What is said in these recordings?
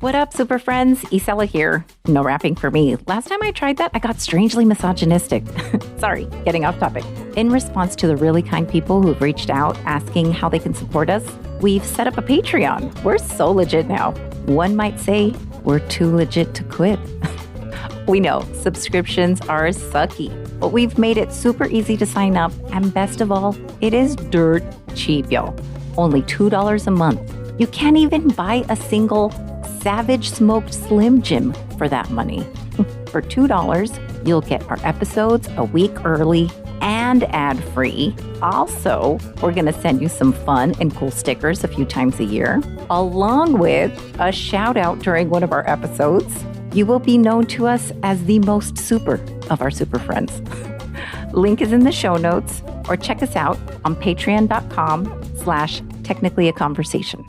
What up, super friends? Isela here. No rapping for me. Last time I tried that, I got strangely misogynistic. Sorry, getting off topic. In response to the really kind people who've reached out asking how they can support us, we've set up a Patreon. We're so legit now. One might say we're too legit to quit. We know subscriptions are sucky, but we've made it super easy to sign up. And best of all, it is dirt cheap, y'all. Only $2 a month. You can't even buy a single Savage Smoked Slim Jim for that money. For $2, you'll get our episodes a week early and ad-free. Also, we're going to send you some fun and cool stickers a few times a year, along with a shout out during one of our episodes. You will be known to us as the most super of our super friends. Link is in the show notes, or check us out on patreon.com/technicallyaconversation.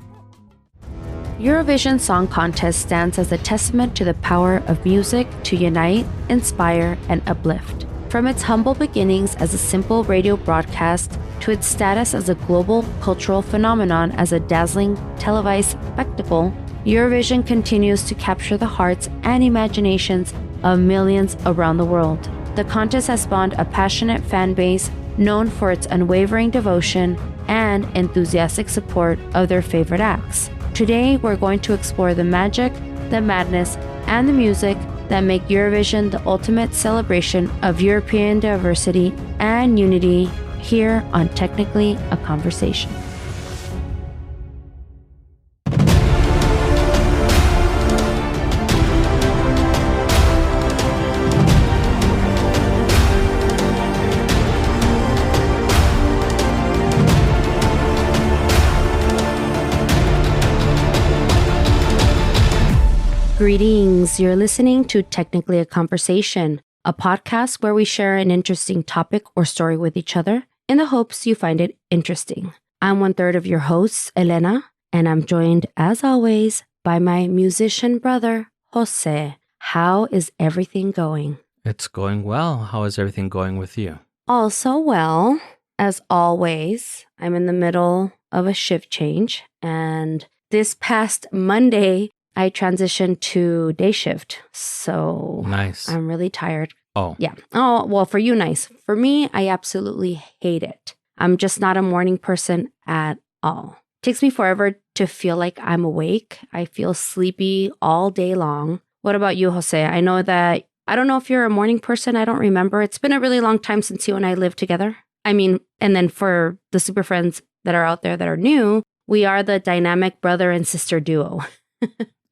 Eurovision Song Contest stands as a testament to the power of music to unite, inspire, and uplift. From its humble beginnings as a simple radio broadcast to its status as a global cultural phenomenon as a dazzling televised spectacle, Eurovision continues to capture the hearts and imaginations of millions around the world. The contest has spawned a passionate fan base known for its unwavering devotion and enthusiastic support of their favorite acts. Today, we're going to explore the magic, the madness, and the music that make Eurovision the ultimate celebration of European diversity and unity here on Technically a Conversation. Greetings, you're listening to Technically a Conversation, a podcast where we share an interesting topic or story with each other in the hopes you find it interesting. I'm one third of your host, Elena, and I'm joined, as always, by my musician brother, Jose. How is everything going? It's going well. How is everything going with you? Also well, as always. I'm in the middle of a shift change, and this past Monday, I transitioned to day shift, so nice. I'm really tired. Oh. Yeah. Oh, well, for you, nice. For me, I absolutely hate it. I'm just not a morning person at all. It takes me forever to feel like I'm awake. I feel sleepy all day long. What about you, Jose? I know that, I don't know if you're a morning person. I don't remember. It's been a really long time since you and I lived together. I mean, and then for the super friends that are out there that are new, we are the dynamic brother and sister duo.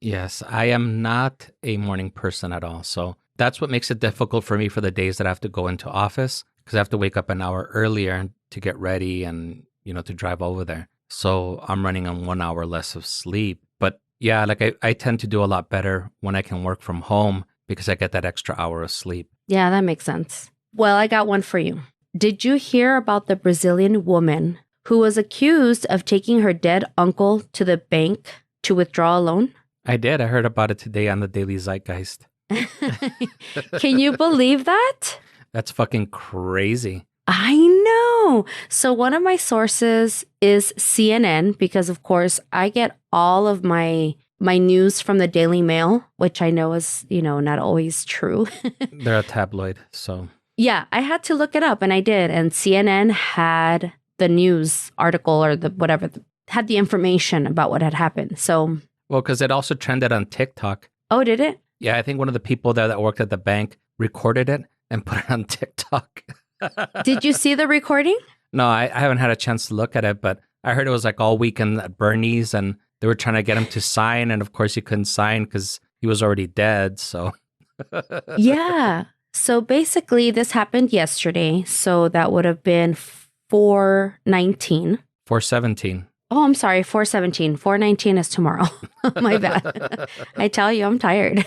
Yes, I am not a morning person at all. So that's what makes it difficult for me for the days that I have to go into office, because I have to wake up an hour earlier to get ready and, to drive over there. So I'm running on 1 hour less of sleep. But yeah, like I tend to do a lot better when I can work from home because I get that extra hour of sleep. Yeah, that makes sense. Well, I got one for you. Did you hear about the Brazilian woman who was accused of taking her dead uncle to the bank to withdraw a loan? I did. I heard about it today on the Daily Zeitgeist. Can you believe that? That's fucking crazy. I know. So one of my sources is CNN because, of course, I get all of my news from the Daily Mail, which I know is, not always true. They're a tabloid, so. Yeah, I had to look it up and I did. And CNN had the news article or had the information about what had happened. So. Well, because it also trended on TikTok. Oh, did it? Yeah, I think one of the people there that worked at the bank recorded it and put it on TikTok. Did you see the recording? No, I haven't had a chance to look at it, but I heard it was like all weekend at Bernie's and they were trying to get him to sign. And of course he couldn't sign because he was already dead. So yeah. So basically this happened yesterday. So that would have been 4/19. 4/17. Oh, I'm sorry, 4/17. 4/19 is tomorrow. My bad. I tell you, I'm tired.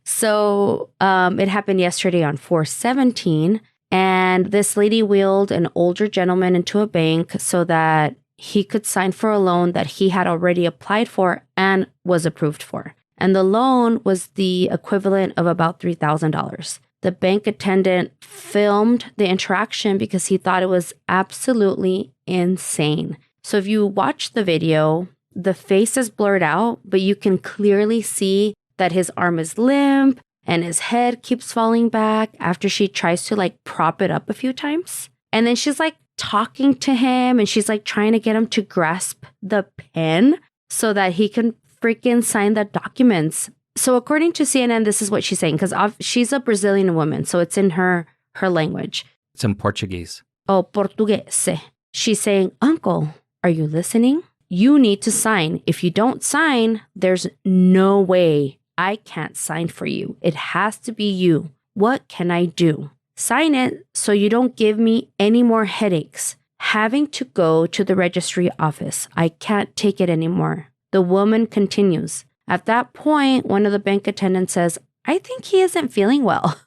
So it happened yesterday on 4/17. And this lady wheeled an older gentleman into a bank so that he could sign for a loan that he had already applied for and was approved for. And the loan was the equivalent of about $3,000. The bank attendant filmed the interaction because he thought it was absolutely insane. So if you watch the video, the face is blurred out, but you can clearly see that his arm is limp and his head keeps falling back after she tries to like prop it up a few times. And then she's like talking to him and she's like trying to get him to grasp the pen so that he can freaking sign the documents. So according to CNN, this is what she's saying, because she's a Brazilian woman, so it's in her language. It's in Portuguese. Oh, portuguese. She's saying, Uncle, are you listening? You need to sign. If you don't sign, there's no way I can't sign for you. It has to be you. What can I do? Sign it so you don't give me any more headaches. Having to go to the registry office. I can't take it anymore. The woman continues. At that point, one of the bank attendants says, I think he isn't feeling well.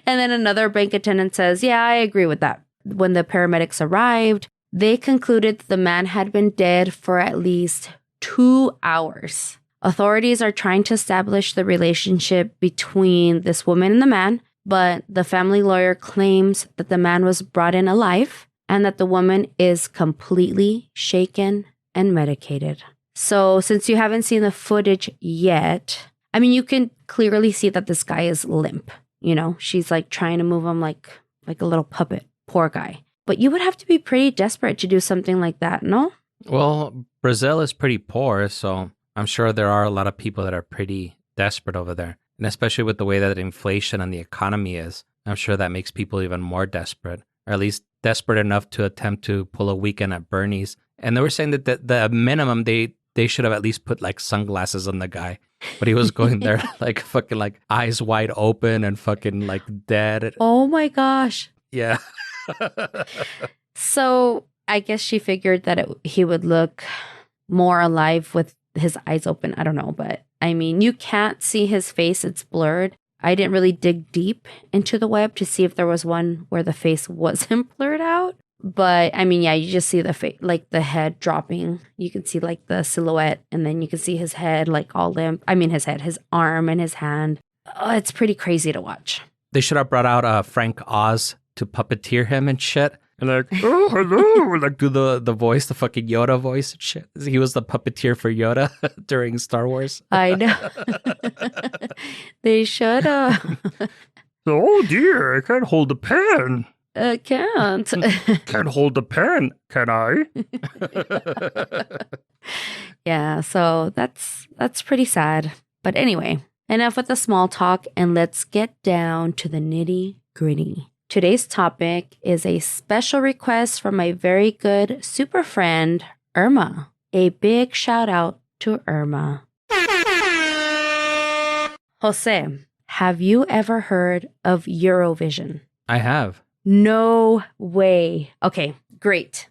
And then another bank attendant says, yeah, I agree with that. When the paramedics arrived, they concluded the man had been dead for at least 2 hours. Authorities are trying to establish the relationship between this woman and the man, but the family lawyer claims that the man was brought in alive and that the woman is completely shaken and medicated. So since you haven't seen the footage yet, I mean, you can clearly see that this guy is limp. You know, she's like trying to move him like a little puppet. Poor guy. But you would have to be pretty desperate to do something like that, no? Well, Brazil is pretty poor, so I'm sure there are a lot of people that are pretty desperate over there. And especially with the way that inflation and the economy is, I'm sure that makes people even more desperate, or at least desperate enough to attempt to pull a weekend at Bernie's. And they were saying that the minimum, they should have at least put like sunglasses on the guy. But he was going there like fucking like eyes wide open and fucking like dead. Oh my gosh. Yeah. So I guess she figured that he would look more alive with his eyes open. I don't know. But I mean, you can't see his face. It's blurred. I didn't really dig deep into the web to see if there was one where the face wasn't blurred out. But I mean, yeah, you just see the face, like the head dropping. You can see like the silhouette, and then you can see his head like all limp. I mean, his head, his arm, and his hand. Oh, it's pretty crazy to watch. They should have brought out Frank Oz to puppeteer him and shit. And like, oh, hello. Like do the voice, the fucking Yoda voice and shit. He was the puppeteer for Yoda during Star Wars. I know. They should have. Oh dear, I can't hold the pen. I can't. Can't hold the pen, can I? Yeah, so that's pretty sad. But anyway, enough with the small talk and let's get down to the nitty gritty. Today's topic is a special request from my very good super friend, Irma. A big shout out to Irma. Jose, have you ever heard of Eurovision? I have. No way. Okay, great.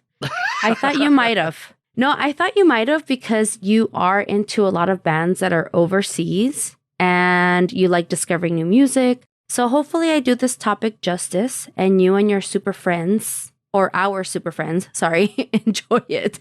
I thought you might have. No, I thought you might have because you are into a lot of bands that are overseas and you like discovering new music. So hopefully I do this topic justice and you and your super friends, or our super friends, sorry, enjoy it.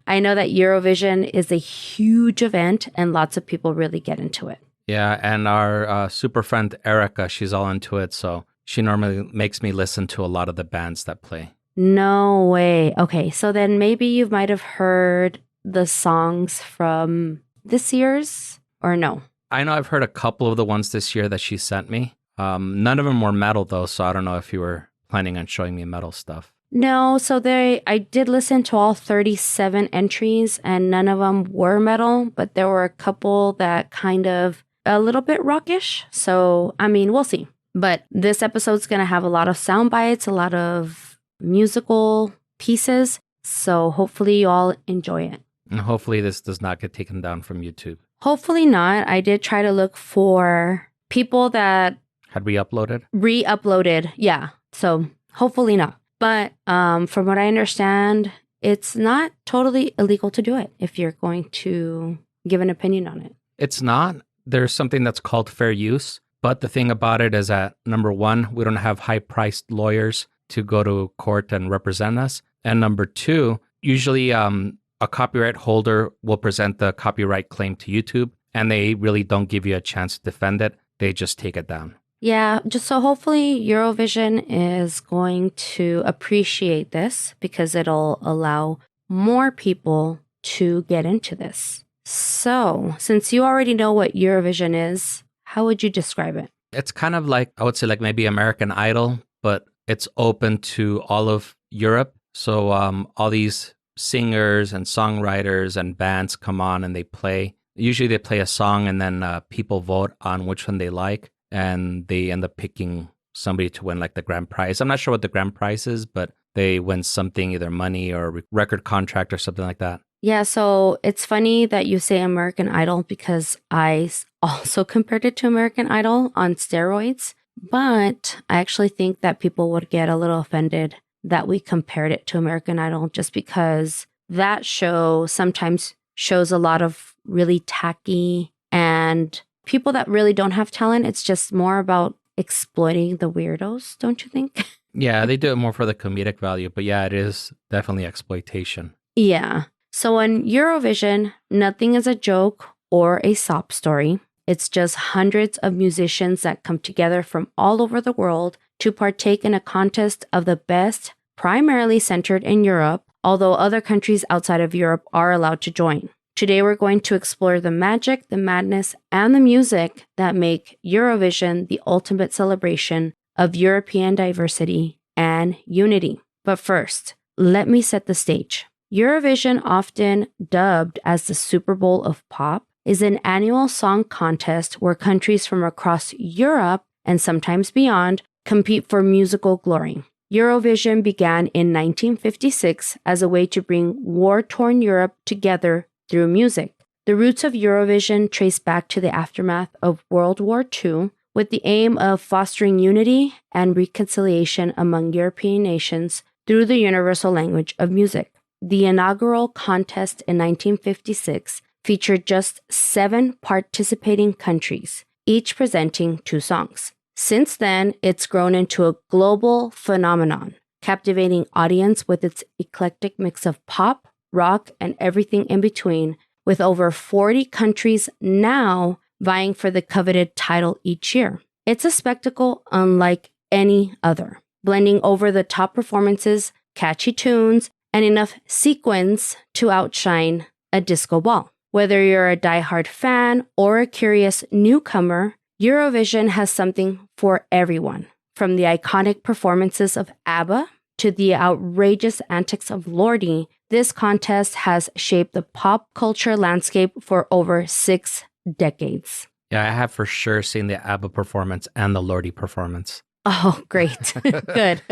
I know that Eurovision is a huge event and lots of people really get into it. Yeah, and our super friend Erica, she's all into it, so she normally makes me listen to a lot of the bands that play. No way. Okay, so then maybe you might have heard the songs from this year's, or no? I know I've heard a couple of the ones this year that she sent me. None of them were metal, though, so I don't know if you were planning on showing me metal stuff. No, so I did listen to all 37 entries, and none of them were metal, but there were a couple that kind of a little bit rockish. So, I mean, we'll see. But this episode's going to have a lot of sound bites, a lot of musical pieces. So hopefully you all enjoy it. And hopefully this does not get taken down from YouTube. Hopefully not. I did try to look for people that had re-uploaded. Yeah. So hopefully not. But from what I understand, it's not totally illegal to do it if you're going to give an opinion on it. It's not. There's something that's called fair use. But the thing about it is that, number one, we don't have high-priced lawyers to go to court and represent us. And number two, usually a copyright holder will present the copyright claim to YouTube, and they really don't give you a chance to defend it. They just take it down. Yeah, just so hopefully Eurovision is going to appreciate this because it'll allow more people to get into this. So, since you already know what Eurovision is, how would you describe it? It's kind of like, I would say like maybe American Idol, but it's open to all of Europe. So all these singers and songwriters and bands come on and they play. Usually they play a song and then people vote on which one they like. And they end up picking somebody to win like the grand prize. I'm not sure what the grand prize is, but they win something, either money or a record contract or something like that. Yeah, so it's funny that you say American Idol because I also compared it to American Idol on steroids. But I actually think that people would get a little offended that we compared it to American Idol just because that show sometimes shows a lot of really tacky and people that really don't have talent. It's just more about exploiting the weirdos, don't you think? Yeah, they do it more for the comedic value, but yeah, it is definitely exploitation. Yeah. So in Eurovision, nothing is a joke or a sob story. It's just hundreds of musicians that come together from all over the world to partake in a contest of the best, primarily centered in Europe, although other countries outside of Europe are allowed to join. Today, we're going to explore the magic, the madness, and the music that make Eurovision the ultimate celebration of European diversity and unity. But first, let me set the stage. Eurovision, often dubbed as the Super Bowl of pop, is an annual song contest where countries from across Europe and sometimes beyond compete for musical glory. Eurovision began in 1956 as a way to bring war-torn Europe together through music. The roots of Eurovision trace back to the aftermath of World War II, with the aim of fostering unity and reconciliation among European nations through the universal language of music. The inaugural contest in 1956 featured just 7 participating countries, each presenting 2 songs. Since then, it's grown into a global phenomenon, captivating audience with its eclectic mix of pop, rock, and everything in between, with over 40 countries now vying for the coveted title each year. It's a spectacle unlike any other, blending over-the-top performances, catchy tunes, and enough sequins to outshine a disco ball. Whether you're a diehard fan or a curious newcomer, Eurovision has something for everyone. From the iconic performances of ABBA to the outrageous antics of Lordi, this contest has shaped the pop culture landscape for over 6 decades. Yeah, I have for sure seen the ABBA performance and the Lordi performance. Oh, great. Good.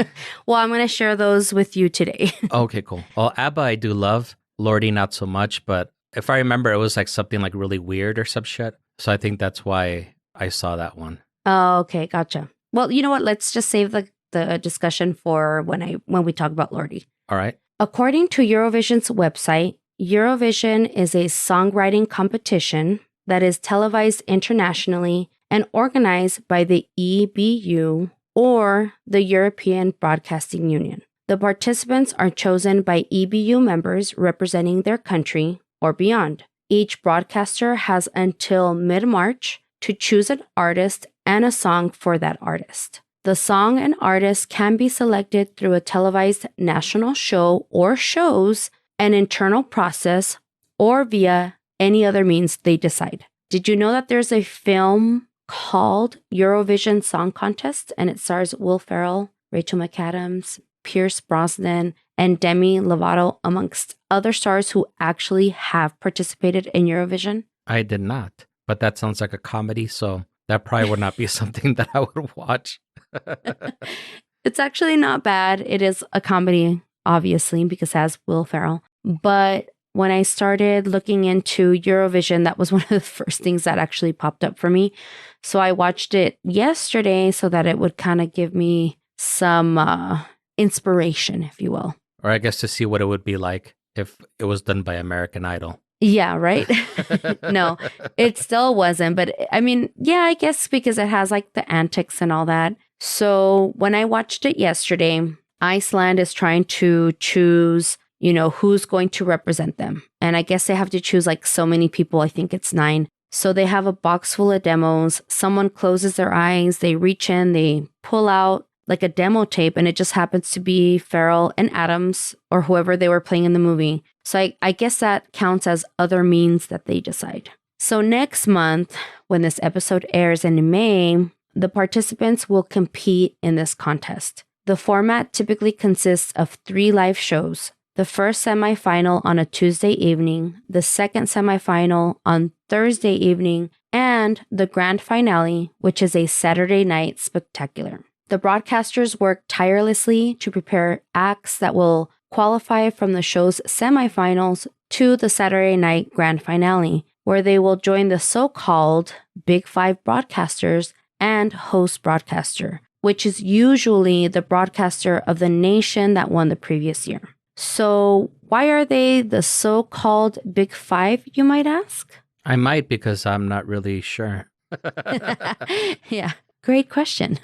Well, I'm going to share those with you today. Okay, cool. Well, ABBA I do love. Lordi not so much, but if I remember, it was like something like really weird or some shit. So I think that's why I saw that one. Oh, okay. Gotcha. Well, you know what? Let's just save the discussion for when we talk about Lordi. All right. According to Eurovision's website, Eurovision is a songwriting competition that is televised internationally and organized by the EBU or the European Broadcasting Union. The participants are chosen by EBU members representing their country or beyond. Each broadcaster has until mid-March to choose an artist and a song for that artist. The song and artist can be selected through a televised national show or shows, an internal process, or via any other means they decide. Did you know that there's a film called Eurovision Song Contest and it stars Will Ferrell, Rachel McAdams, Pierce Brosnan, and Demi Lovato, amongst other stars who actually have participated in Eurovision? I did not, but that sounds like a comedy, so that probably would not be something that I would watch. It's actually not bad. It is a comedy, obviously, because it has Will Ferrell. But when I started looking into Eurovision, that was one of the first things that actually popped up for me. So I watched it yesterday so that it would kind of give me some inspiration, if you will. Or I guess to see what it would be like if it was done by American Idol. Yeah, right? No, it still wasn't. But I mean, yeah, I guess because it has like the antics and all that. So when I watched it yesterday, Iceland is trying to choose, who's going to represent them. And I guess they have to choose like so many people. I think it's 9. So they have a box full of demos. Someone closes their eyes. They reach in, they pull out like a demo tape, and it just happens to be Ferrell and Adams or whoever they were playing in the movie. So I guess that counts as other means that they decide. So next month, when this episode airs in May, the participants will compete in this contest. The format typically consists of 3 live shows. The first semifinal on a Tuesday evening, the second semifinal on Thursday evening, and the grand finale, which is a Saturday night spectacular. The broadcasters work tirelessly to prepare acts that will qualify from the show's semifinals to the Saturday night grand finale, where they will join the so-called Big Five broadcasters and host broadcaster, which is usually the broadcaster of the nation that won the previous year. So why are they the so-called Big Five, you might ask? I might, because I'm not really sure. Yeah, great question.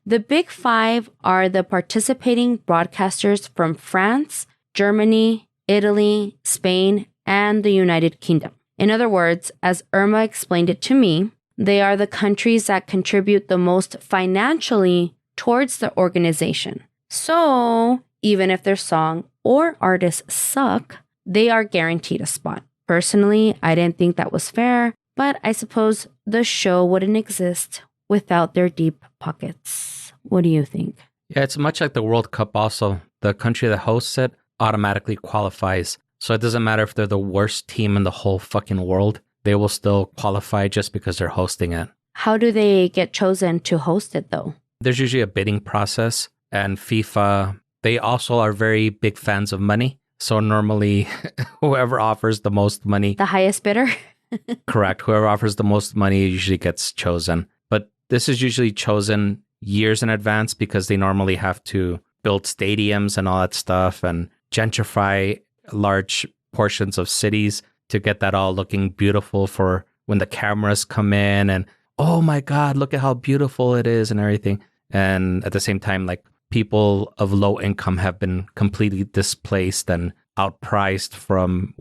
The Big Five are the participating broadcasters from France, Germany, Italy, Spain, and the United Kingdom. In other words, as Irma explained it to me, they are the countries that contribute the most financially towards the organization. So even if their song or artist suck, they are guaranteed a spot. Personally, I didn't think that was fair, but I suppose the show wouldn't exist without their deep pockets. What do you think? Yeah, it's much like the World Cup also. The country that hosts it automatically qualifies. So it doesn't matter if they're the worst team in the whole fucking world. They will still qualify just because they're hosting it. How do they get chosen to host it, though? There's usually a bidding process, and FIFA, they also are very big fans of money. So normally, whoever offers the most money... The highest bidder? Correct. Whoever offers the most money usually gets chosen. But this is usually chosen years in advance because they normally have to build stadiums and all that stuff and gentrify large portions of cities to get that all looking beautiful for when the cameras come in and, oh my God, look at how beautiful it is and everything. And at the same time, like, people of low income have been completely displaced and outpriced from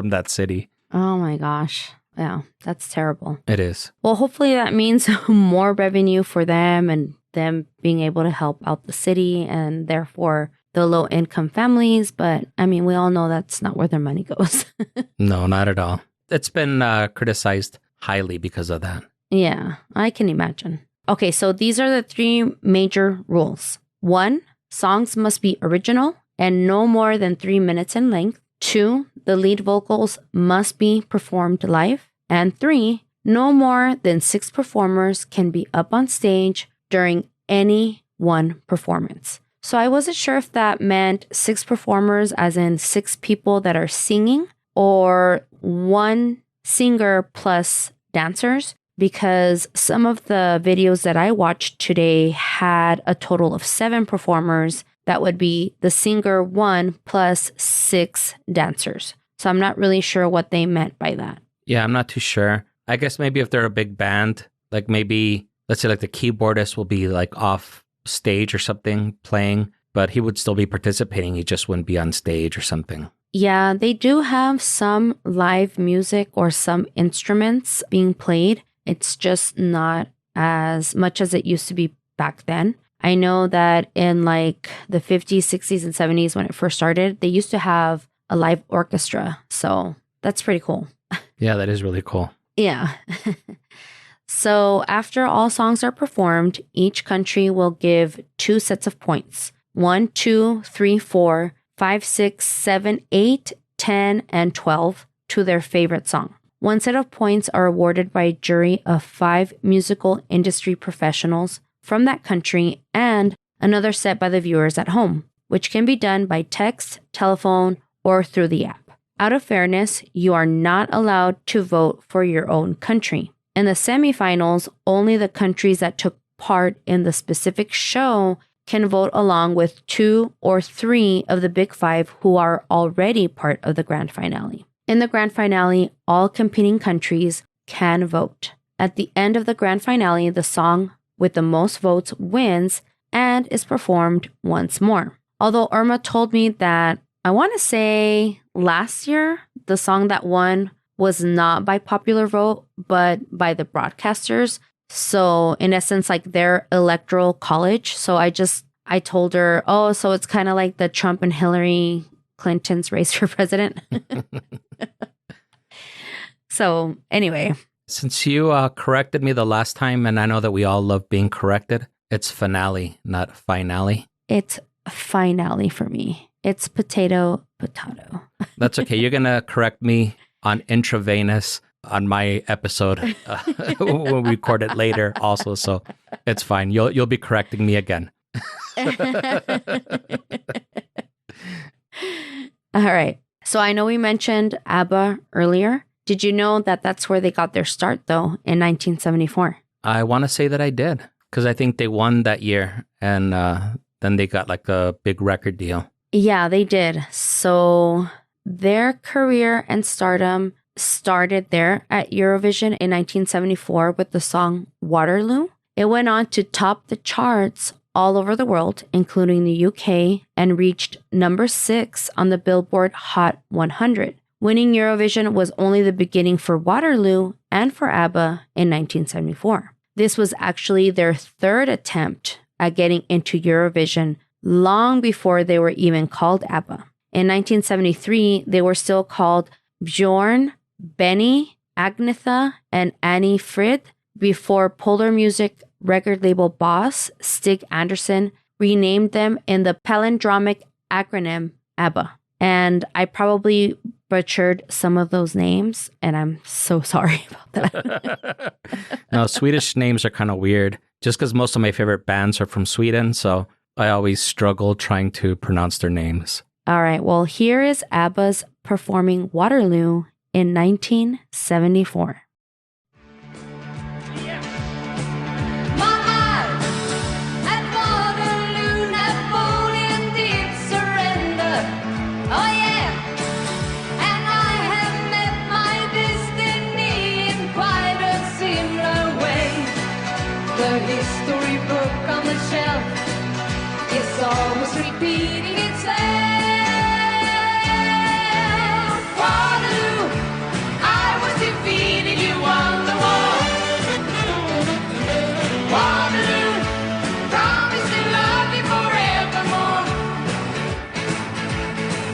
that city. Oh my gosh. Yeah, that's terrible. It is. Well, hopefully that means more revenue for them and them being able to help out the city and therefore the low income families. But I mean, we all know that's not where their money goes. No, not at all. It's been criticized highly because of that. Yeah, I can imagine. Okay, so these are the 3 major rules. 1, songs must be original and no more than 3 minutes in length. 2, the lead vocals must be performed live. And 3, no more than 6 performers can be up on stage during any one performance. So I wasn't sure if that meant 6 performers as in 6 people that are singing or 1 singer plus dancers, because some of the videos that I watched today had a total of 7 performers. That would be the singer 1 plus 6 dancers. So I'm not really sure what they meant by that. Yeah, I'm not too sure. I guess maybe if they're a big band, like maybe, let's say like the keyboardist will be like off stage or something playing, but he would still be participating. He just wouldn't be on stage or something. Yeah, they do have some live music or some instruments being played. It's just not as much as it used to be back then. I know that in like the 50s, 60s, and 70s when it first started, they used to have a live orchestra. So that's pretty cool. Yeah, that is really cool. Yeah. So after all songs are performed, each country will give 2 sets of points. 1, 2, 3, 4, 5, 6, 7, 8, 10, and 12 to their favorite song. 1 set of points are awarded by a jury of 5 musical industry professionals from that country and another set by the viewers at home, which can be done by text, telephone, or through the app. Out of fairness, you are not allowed to vote for your own country. In the semifinals, only the countries that took part in the specific show can vote along with 2 or 3 of the Big Five who are already part of the grand finale. In the grand finale, all competing countries can vote. At the end of the grand finale, the song with the most votes wins and is performed once more. Although Irma told me that, I want to say last year, the song that won was not by popular vote, but by the broadcasters. So in essence, like their electoral college. So I told her, oh, so it's kind of like the Trump and Hillary Clinton's race for president. So anyway. Since you corrected me the last time, and I know that we all love being corrected, it's finale, not finale. It's finale for me. It's potato. That's okay. You're going to correct me on intravenous on my episode. We'll record it later also, so it's fine. You'll be correcting me again. All right. So I know we mentioned ABBA earlier. Did you know that that's where they got their start, though, in 1974? I want to say that I did, because I think they won that year, and then they got like a big record deal. Yeah, they did. So their career and stardom started there at Eurovision in 1974 with the song Waterloo. It went on to top the charts all over the world, including the UK, and reached number 6 on the Billboard Hot 100. Winning Eurovision was only the beginning for Waterloo and for ABBA in 1974. This was actually their third attempt at getting into Eurovision, long before they were even called ABBA. In 1973, they were still called Bjorn, Benny, Agnetha, and Annie Frid, before Polar Music record label boss Stig Anderson renamed them in the palindromic acronym ABBA. And I probably butchered some of those names, and I'm so sorry about that. No, Swedish names are kind of weird, just because most of my favorite bands are from Sweden, so I always struggle trying to pronounce their names. All right, well, here is ABBA's performing Waterloo in 1974. The history book on the shelf is always repeating itself. Waterloo, I was defeated, you won the war. Waterloo, promise to love you forevermore.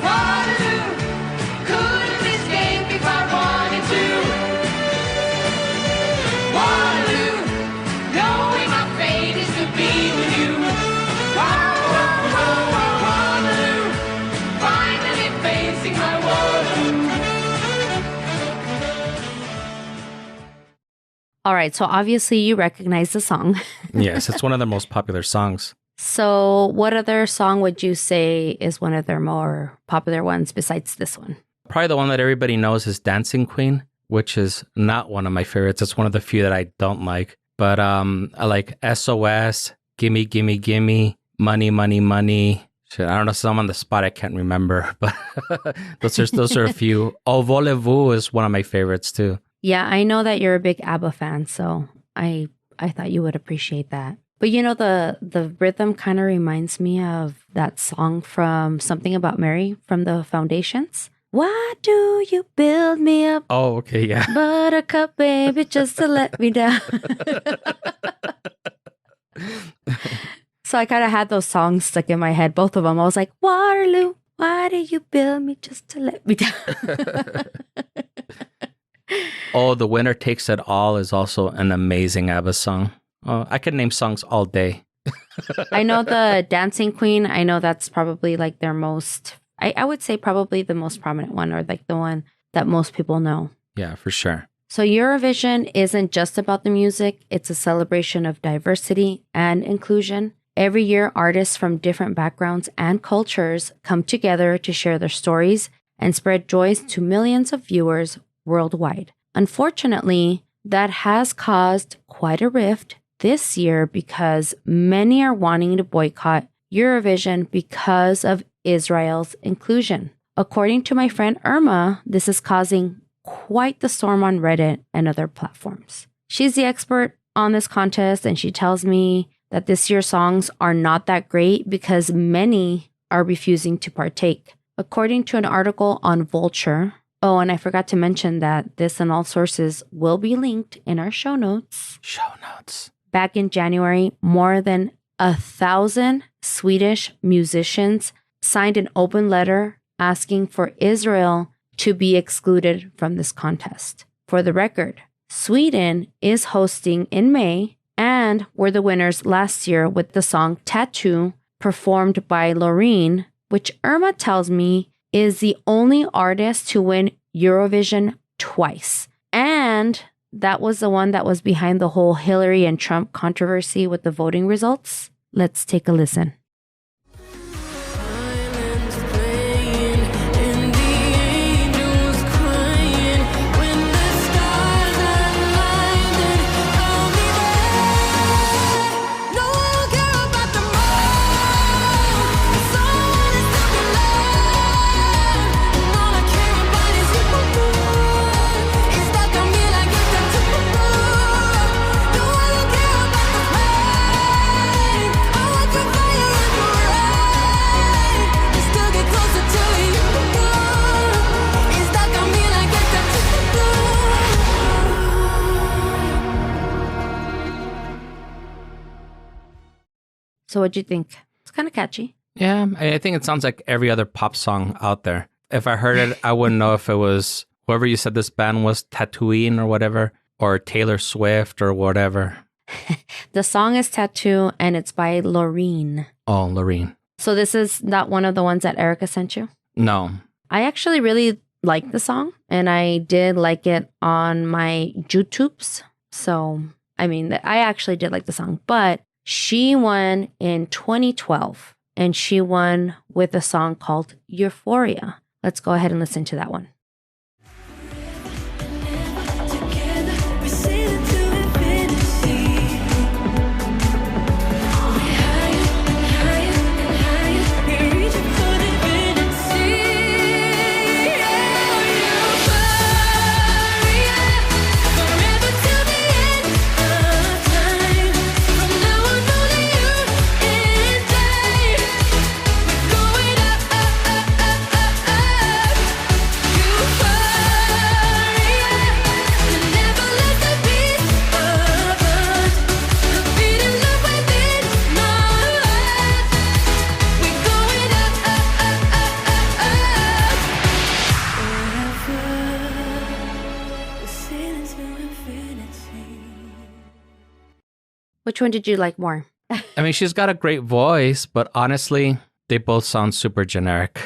Waterloo, couldn't escape if I wanted to. Waterloo, knowing my fate is to be with you. Waterloo, finally facing my Waterloo. All right, so obviously you recognize the song. Yes, it's one of their most popular songs. So what other song would you say is one of their more popular ones besides this one? Probably the one that everybody knows is Dancing Queen, which is not one of my favorites. It's one of the few that I don't like. But I like SOS, Gimme, Gimme, Gimme, Money, Money, Money. Shit, I don't know, some on the spot I can't remember, but those are a few. Oh, Voulez-Vous is one of my favorites too. Yeah, I know that you're a big ABBA fan, so I thought you would appreciate that. But you know, the rhythm kind of reminds me of that song from Something About Mary from the Foundations. Why do you build me up? Oh, okay, yeah. Buttercup, baby, just to let me down. So I kind of had those songs stuck in my head, both of them. I was like, Waterloo, why do you build me just to let me down? Oh, The Winner Takes It All is also an amazing ABBA song. Oh, I could name songs all day. I know the Dancing Queen. I know that's probably like their most, I would say probably the most prominent one, or like the one that most people know. Yeah, for sure. So Eurovision isn't just about the music. It's a celebration of diversity and inclusion. Every year, artists from different backgrounds and cultures come together to share their stories and spread joys to millions of viewers worldwide. Unfortunately, that has caused quite a rift this year because many are wanting to boycott Eurovision because of Israel's inclusion. According to my friend Irma, this is causing quite the storm on Reddit and other platforms. She's the expert on this contest, and she tells me that this year's songs are not that great because many are refusing to partake. According to an article on Vulture, oh, and I forgot to mention that this and all sources will be linked in our show notes. Back in January, more than 1,000 Swedish musicians signed an open letter asking for Israel to be excluded from this contest. For the record, Sweden is hosting in May and were the winners last year with the song Tattoo, performed by Loreen, which Irma tells me is the only artist to win Eurovision twice. And that was the one that was behind the whole Hillary and Trump controversy with the voting results. Let's take a listen. So what'd you think? It's kind of catchy. Yeah, I think it sounds like every other pop song out there. If I heard it, I wouldn't know if it was whoever you said this band was, Tatooine or whatever, or Taylor Swift or whatever. The song is Tattoo, and it's by Loreen. Oh, Loreen. So this is not one of the ones that Erica sent you? No. I actually really like the song, and I did like it on my YouTubes. So, I mean, I actually did like the song, but she won in 2012, and she won with a song called Euphoria. Let's go ahead and listen to that one. Which one did you like more? I mean, she's got a great voice, but honestly, they both sound super generic.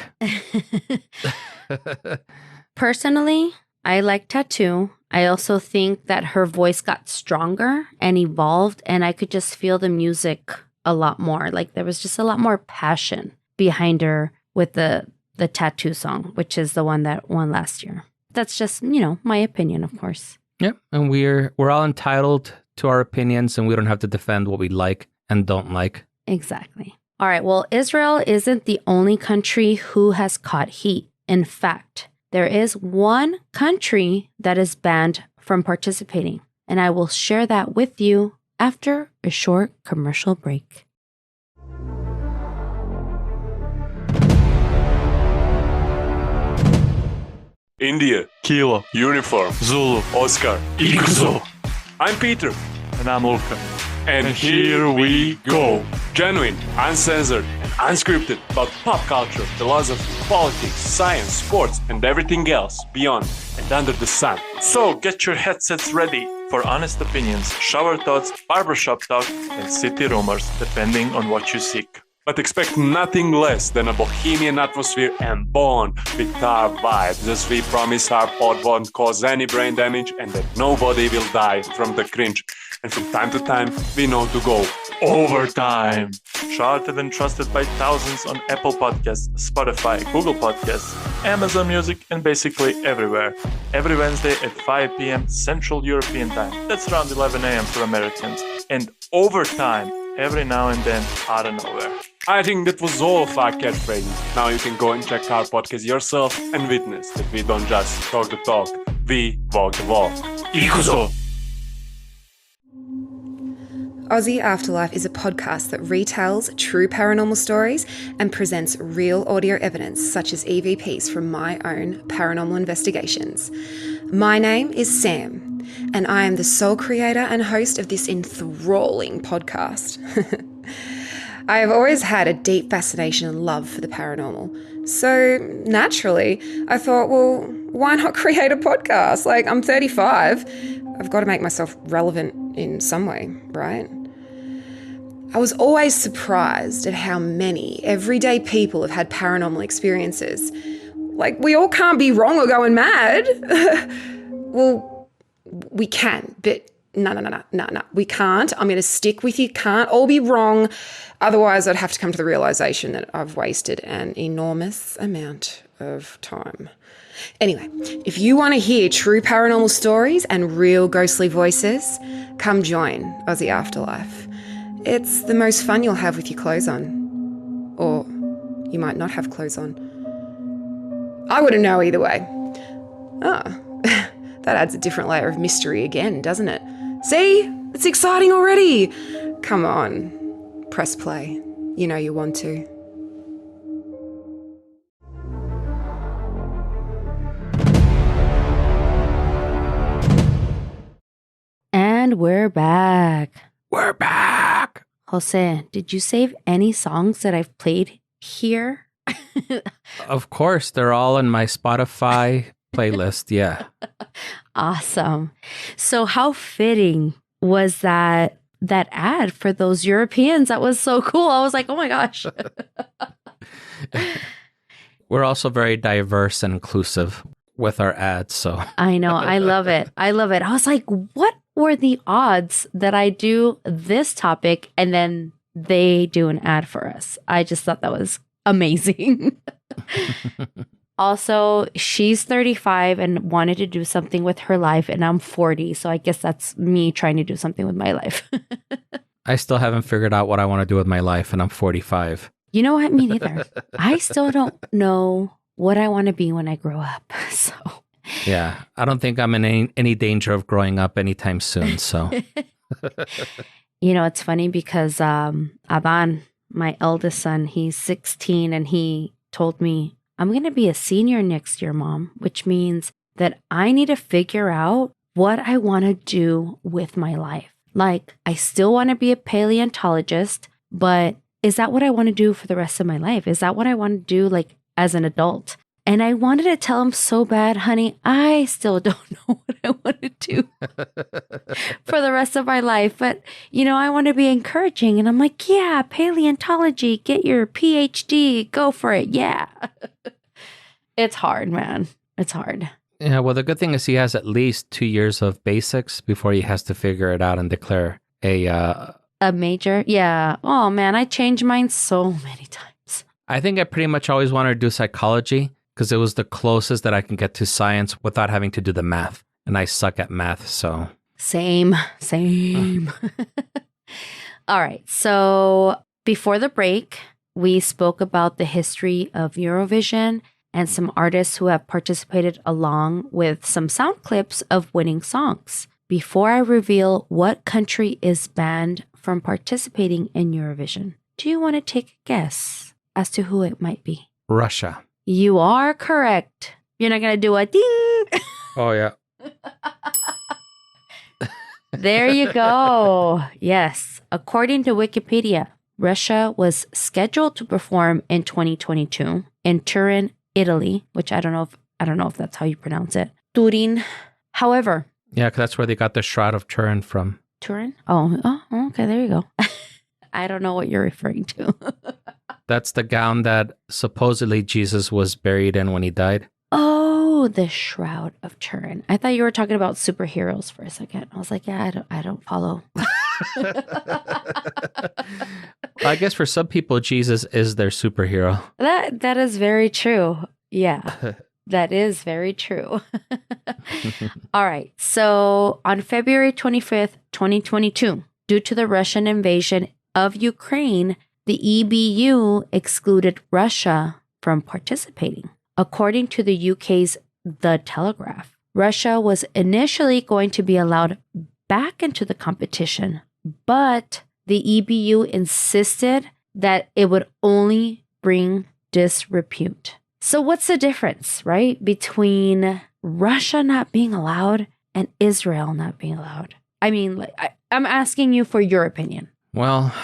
Personally, I like Tattoo. I also think that her voice got stronger and evolved, and I could just feel the music a lot more. Like there was just a lot more passion behind her with the Tattoo song, which is the one that won last year. That's just, my opinion, of course. Yep, and we're all entitled to our opinions, and we don't have to defend what we like and don't like. Exactly. All right. Well, Israel isn't the only country who has caught heat. In fact, there is one country that is banned from participating, and I will share that with you after a short commercial break. India, Kilo, Uniform, Zulu, Oscar, Ikuzo. I'm Peter, And I'm Luca. and here we go. Genuine, uncensored, and unscripted about pop culture, philosophy, politics, science, sports, and everything else beyond and under the sun. So get your headsets ready for honest opinions, shower thoughts, barbershop talk, and city rumors, depending on what you seek. But expect nothing less than a bohemian atmosphere and born with our vibes, as we promise our pod won't cause any brain damage and that nobody will die from the cringe. And from time to time, we know to go Overtime! Charted and trusted by thousands on Apple Podcasts, Spotify, Google Podcasts, Amazon Music, and basically everywhere. Every Wednesday at 5 p.m. Central European Time. That's around 11 a.m. for Americans. And overtime every now and then out of nowhere. I think that was all of our catchphrases. Now you can go and check our podcast yourself and witness that we don't just talk the talk, we walk the walk. Ikuzo! Aussie Afterlife is a podcast that retells true paranormal stories and presents real audio evidence such as EVPs from my own paranormal investigations. My name is Sam, and I am the sole creator and host of this enthralling podcast. I have always had a deep fascination and love for the paranormal, So naturally, I thought, well, why not create a podcast? Like, I'm 35. I've got to make myself relevant in some way, right? I was always surprised at how many everyday people have had paranormal experiences. Like, we all can't be wrong or going mad. Well, we can, but no, we can't. I'm going to stick with you. Can't all be wrong. Otherwise, I'd have to come to the realisation that I've wasted an enormous amount of time. Anyway, if you want to hear true paranormal stories and real ghostly voices, come join Aussie Afterlife. It's the most fun you'll have with your clothes on. Or you might not have clothes on. I wouldn't know either way. Oh, that adds a different layer of mystery again, doesn't it? See? It's exciting already. Come on. Press play. You know you want to. And we're back. We're back. Jose, did you save any songs that I've played here? Of course, they're all in my Spotify playlist. Yeah. Awesome. So how fitting was that ad for those Europeans? That was so cool. I was like, oh my gosh. We're also very diverse and inclusive with our ads. So I know. I love it. I was like, what were the odds that I do this topic and then they do an ad for us? I just thought that was amazing. Also, she's 35 and wanted to do something with her life, and I'm 40. So I guess that's me trying to do something with my life. I still haven't figured out what I want to do with my life, and I'm 45. You know what? Me neither. I still don't know what I want to be when I grow up. So yeah, I don't think I'm in any danger of growing up anytime soon. So you know, it's funny because Aban, my eldest son, he's 16, and he told me, I'm going to be a senior next year, Mom, which means that I need to figure out what I want to do with my life. Like, I still want to be a paleontologist, but is that what I want to do for the rest of my life? Is that what I want to do, like, as an adult? And I wanted to tell him so bad, honey, I still don't know what I want to do for the rest of my life. But, you know, I want to be encouraging. And I'm like, yeah, paleontology, get your PhD, go for it. Yeah. It's hard, man. It's hard. Yeah, well, the good thing is he has at least 2 years of basics before he has to figure it out and declare a major. Yeah. Oh, man, I changed mine so many times. I think I pretty much always wanted to do psychology, because it was the closest that I can get to science without having to do the math. And I suck at math, so. Same. All right. So before the break, we spoke about the history of Eurovision and some artists who have participated, along with some sound clips of winning songs. Before I reveal what country is banned from participating in Eurovision, do you want to take a guess as to who it might be? Russia. You are correct. You're not going to do a ding. Oh, yeah. There you go. Yes. According to Wikipedia, Russia was scheduled to perform in 2022 in Turin, Italy, which I don't know if that's how you pronounce it. Turin. However. Yeah, 'cause that's where they got the Shroud of Turin from. Turin? Oh, okay. There you go. I don't know what you're referring to. That's the gown that supposedly Jesus was buried in when he died. Oh, the Shroud of Turin. I thought you were talking about superheroes for a second. I was like, yeah, I don't follow. I guess for some people, Jesus is their superhero. That is very true. Yeah, that is very true. All right. So on February 25th, 2022, due to the Russian invasion of Ukraine, the EBU excluded Russia from participating. According to the UK's The Telegraph, Russia was initially going to be allowed back into the competition, but the EBU insisted that it would only bring disrepute. So what's the difference, right, between Russia not being allowed and Israel not being allowed? I mean, I'm asking you for your opinion. Well,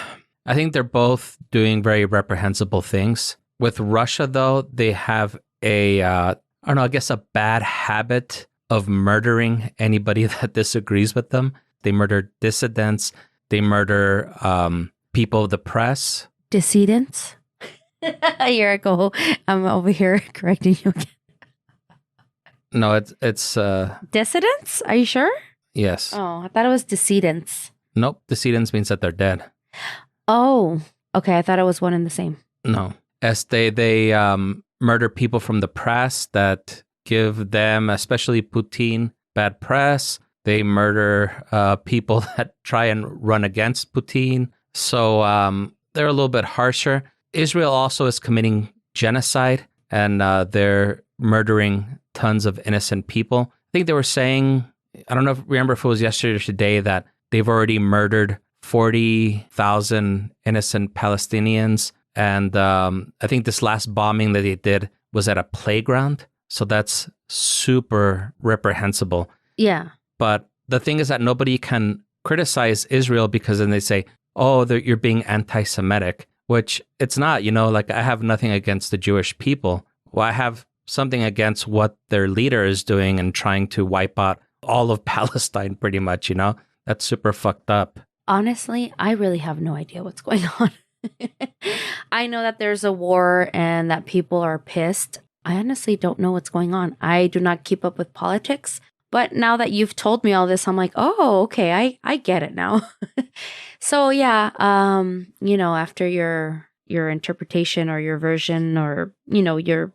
I think they're both doing very reprehensible things. With Russia, though, they have I don't know, I guess a bad habit of murdering anybody that disagrees with them. They murder dissidents. They murder people of the press. Decedents? Here I go. I'm over here correcting you again. No, it's Dissidents? Are you sure? yes. Oh, I thought it was decedents. Nope, decedents means that they're dead. Oh, okay. I thought it was one and the same. No. As they murder people from the press that give them, especially Putin, bad press. They murder people that try and run against Putin. So they're a little bit harsher. Israel also is committing genocide, and they're murdering tons of innocent people. I think they were saying, I don't remember if it was yesterday or today, that they've already murdered 40,000 innocent Palestinians. And I think this last bombing that they did was at a playground. So that's super reprehensible. Yeah. But the thing is that nobody can criticize Israel because then they say, oh, you're being anti-Semitic, which it's not. Like I have nothing against the Jewish people. Well, I have something against what their leader is doing and trying to wipe out all of Palestine pretty much, That's super fucked up. Honestly, I really have no idea what's going on. I know that there's a war and that people are pissed. I honestly don't know what's going on. I do not keep up with politics. But now that you've told me all this, I'm like, oh, okay, I get it now. So yeah, after your interpretation or your version or, your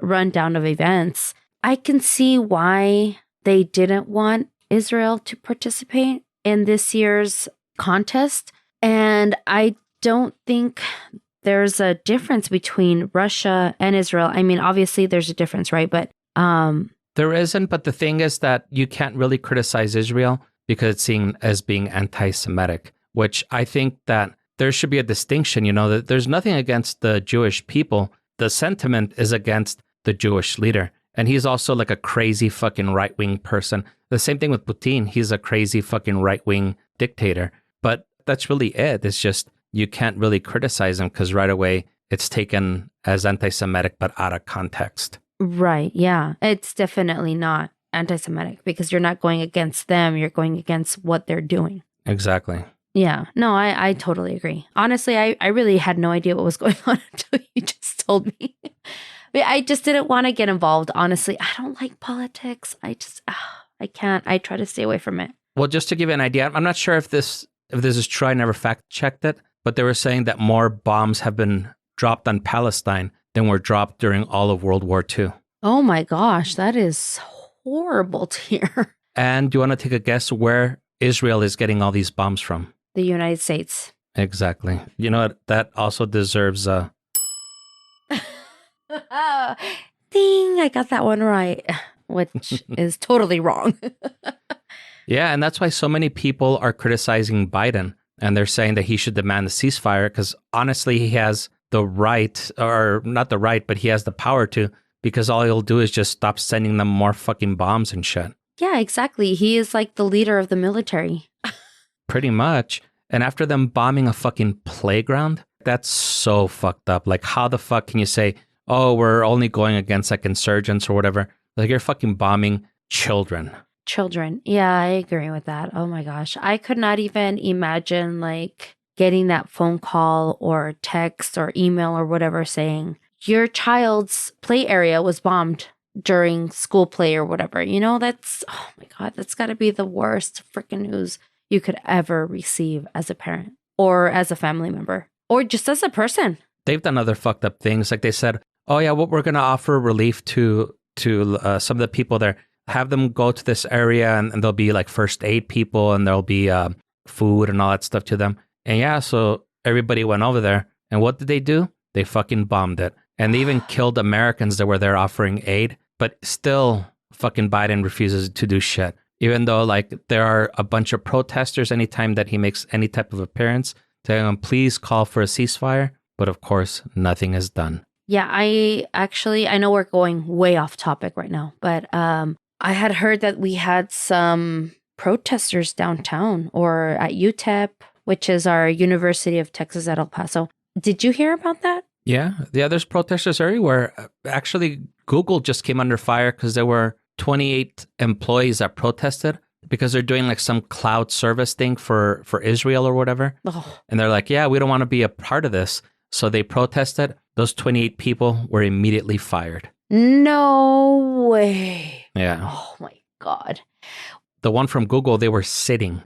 rundown of events, I can see why they didn't want Israel to participate in this year's contest. And I don't think there's a difference between Russia and Israel. I mean, obviously there's a difference, right? But there isn't. But the thing is that you can't really criticize Israel because it's seen as being anti-Semitic, which I think that there should be a distinction, that there's nothing against the Jewish people. The sentiment is against the Jewish leader. And he's also like a crazy fucking right-wing person. The same thing with Putin. He's a crazy fucking right-wing dictator. But that's really it. It's just you can't really criticize him because right away it's taken as anti-Semitic, but out of context. Right. Yeah. It's definitely not anti-Semitic because you're not going against them. You're going against what they're doing. Exactly. Yeah. No, I totally agree. Honestly, I really had no idea what was going on until you just told me. But I just didn't want to get involved. Honestly, I don't like politics. I can't. I try to stay away from it. Well, just to give you an idea, I'm not sure if this is true. I never fact checked it, but they were saying that more bombs have been dropped on Palestine than were dropped during all of World War II. Oh my gosh, that is horrible to hear. And do you want to take a guess where Israel is getting all these bombs from? The United States. Exactly. You know what? That also deserves a... Ding, I got that one right, which is totally wrong. Yeah, and that's why so many people are criticizing Biden. And they're saying that he should demand a ceasefire because honestly, he has the right, or not the right, but he has the power to, because all he'll do is just stop sending them more fucking bombs and shit. Yeah, exactly. He is like the leader of the military. Pretty much. And after them bombing a fucking playground, that's so fucked up. Like, how the fuck can you say, oh, we're only going against like insurgents or whatever? Like, you're fucking bombing children. Children. Yeah, I agree with that. Oh my gosh. I could not even imagine like getting that phone call or text or email or whatever saying your child's play area was bombed during school play or whatever. That's, oh my God, that's got to be the worst freaking news you could ever receive as a parent or as a family member or just as a person. They've done other fucked up things. Like they said, oh yeah, well, we're going to offer relief to some of the people there. Have them go to this area and there'll be like first aid people and there'll be food and all that stuff to them. And yeah, so everybody went over there. And what did they do? They fucking bombed it. And they even killed Americans that were there offering aid. But still, fucking Biden refuses to do shit. Even though like there are a bunch of protesters anytime that he makes any type of appearance, telling him, please call for a ceasefire. But of course, nothing is done. Yeah, I know we're going way off topic right now, but I had heard that we had some protesters downtown or at UTEP, which is our University of Texas at El Paso. Did you hear about that? Yeah. Yeah, there's protesters everywhere. Actually, Google just came under fire because there were 28 employees that protested because they're doing like some cloud service thing for Israel or whatever. Oh, And they're like, yeah, we don't want to be a part of this. So they protested. Those 28 people were immediately fired. no way. Yeah. Oh my God. The one from Google, they were sitting,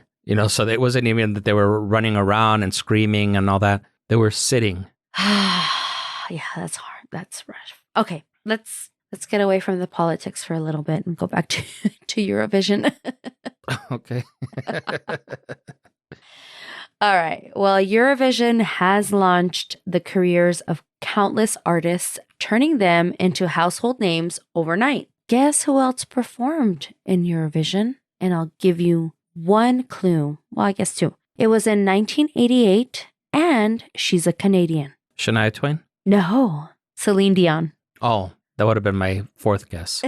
so it wasn't even that they were running around and screaming and all that. They were sitting. Yeah, that's hard. That's rough. Okay, let's get away from the politics for a little bit and go back to Eurovision. Okay. All right. Well, Eurovision has launched the careers of countless artists, turning them into household names overnight. Guess who else performed in Eurovision? And I'll give you one clue. Well, I guess two. It was in 1988, and she's a Canadian. Shania Twain? No, Celine Dion. Oh, that would have been my fourth guess.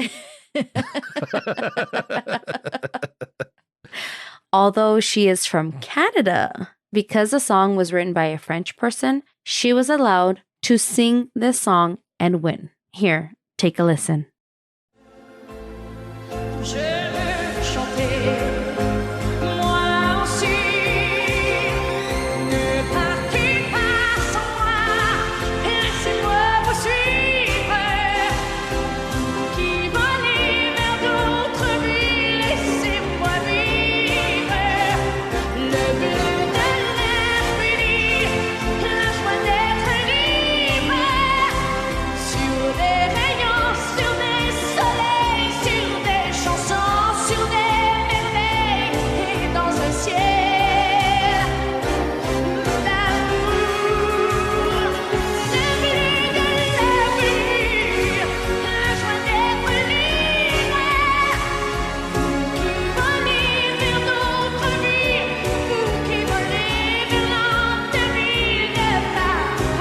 Although she is from Canada, because the song was written by a French person, she was allowed to sing this song and win. Here, take a listen. Je veux chanter, moi aussi. Ne partez pas sans moi, laissez-moi vous suivre. Vous qui volez vers d'autres vies, laissez-moi vivre. Le bleu de l'infini, la joie d'être libre. Sur des rayons, sur des soleils, sur des chansons, sur des merveilles, et dans un ciel d'amour. Le bleu de l'infini, la joie d'être libre. Vous qui volez vers d'autres vies, vous qui volez vers l'enterré de papa.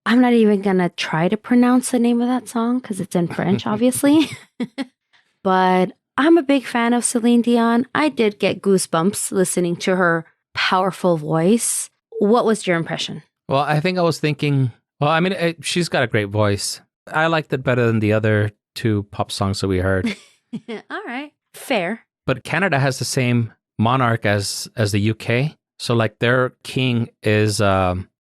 I'm not even going to try to pronounce the name of that song because it's in French, obviously. But I'm a big fan of Celine Dion. I did get goosebumps listening to her powerful voice. What was your impression? Well, I think I was thinking, she's got a great voice. I liked it better than the other two pop songs that we heard. All right. Fair. But Canada has the same monarch as the UK. So like their king is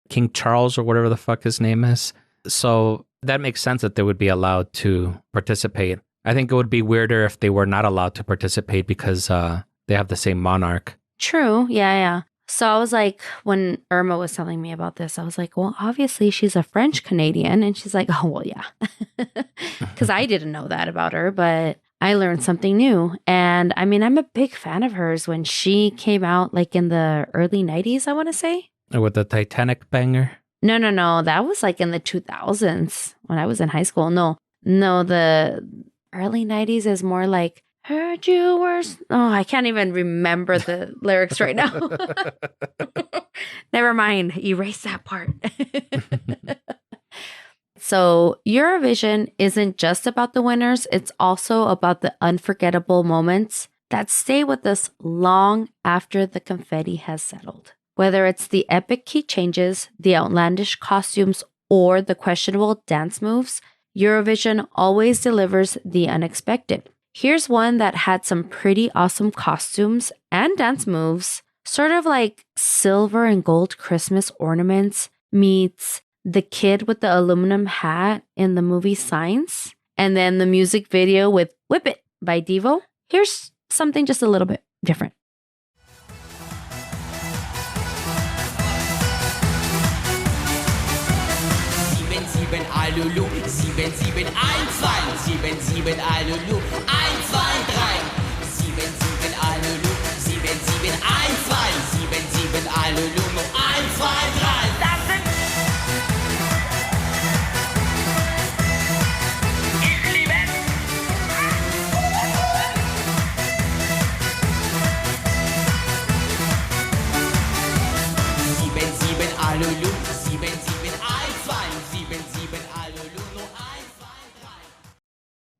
King Charles or whatever the fuck his name is. So that makes sense that they would be allowed to participate. I think it would be weirder if they were not allowed to participate because they have the same monarch. True. Yeah. So I was like, when Irma was telling me about this, I was like, well, obviously she's a French Canadian. And she's like, oh, well, yeah. Because I didn't know that about her, but I learned something new. And I mean, I'm a big fan of hers when she came out like in the early 90s, I want to say. With the Titanic banger? No. That was like in the 2000s when I was in high school. No, the early 90s is more like, heard you were... Oh, I can't even remember the lyrics right now. Never mind. Erase that part. So Eurovision isn't just about the winners. It's also about the unforgettable moments that stay with us long after the confetti has settled. Whether it's the epic key changes, the outlandish costumes, or the questionable dance moves, Eurovision always delivers the unexpected. Here's one that had some pretty awesome costumes and dance moves, sort of like silver and gold Christmas ornaments meets the kid with the aluminum hat in the movie Signs, and then the music video with Whip It by Devo. Here's something just a little bit different. Alulu, 7712, 77 Alulu, 1, 2, 3. 77 Alulu, 7712, 77 Alulu, 1, 2, 3. Das sind... Ich liebe es. 77 Alulu, 77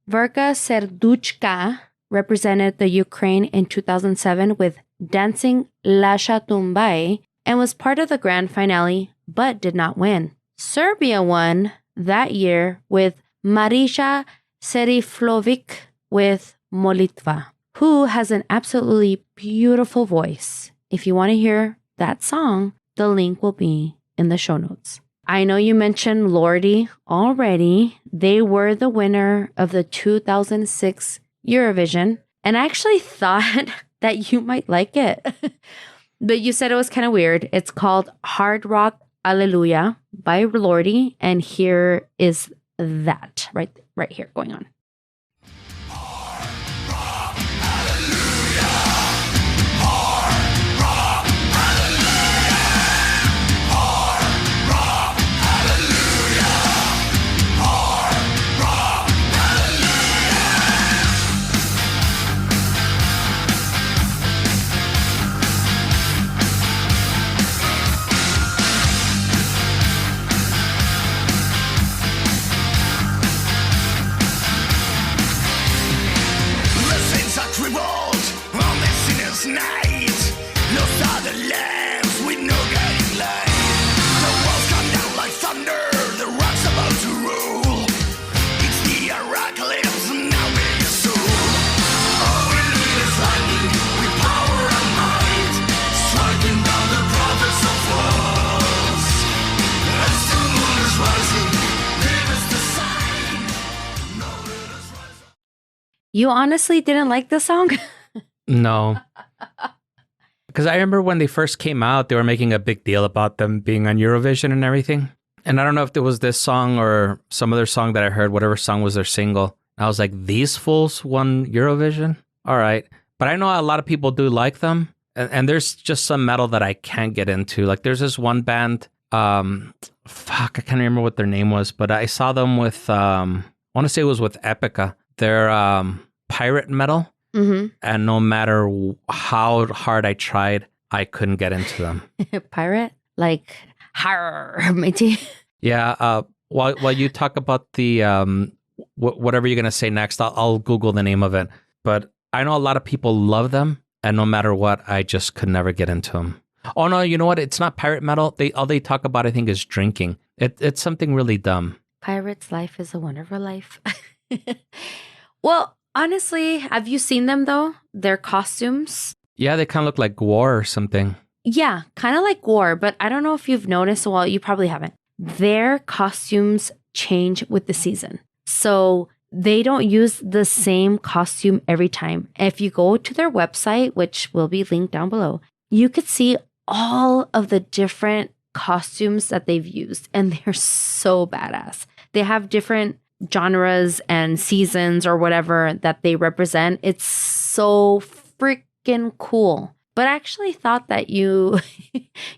Verka Serduchka represented the Ukraine in 2007 with Dancing Lasha Tumbai and was part of the grand finale, but did not win. Serbia won that year with Marisha Seriflovic with Molitva, who has an absolutely beautiful voice. If you want to hear that song, the link will be in the show notes. I know you mentioned Lordi already. They were the winner of the 2006 Eurovision, and I actually thought that you might like it. But you said it was kind of weird. It's called Hard Rock Alleluia by Lordi, and here is that right here going on. You honestly didn't like the song? No. Because I remember when they first came out, they were making a big deal about them being on Eurovision and everything. And I don't know if it was this song or some other song that I heard, whatever song was their single. I was like, these fools won Eurovision? All right. But I know a lot of people do like them. And there's just some metal that I can't get into. Like there's this one band, I can't remember what their name was, but I saw them with, I want to say it was with Epica. They're pirate metal. Mm-hmm. And no matter how hard I tried, I couldn't get into them. Pirate? Like, har, matey. Yeah. While you talk about the whatever you're going to say next, I'll Google the name of it. But I know a lot of people love them. And no matter what, I just could never get into them. Oh, no, you know what? It's not pirate metal. All they talk about, I think, is drinking. It's something really dumb. Pirate's life is a wonderful life. Well, honestly, have you seen them, though? Their costumes? Yeah, they kind of look like war or something. Yeah, kind of like war, but I don't know if you've noticed. Well, you probably haven't. Their costumes change with the season. So they don't use the same costume every time. If you go to their website, which will be linked down below, you could see all of the different costumes that they've used, and they're so badass. They have different genres and seasons or whatever that they represent. It's so freaking cool. But I actually thought that you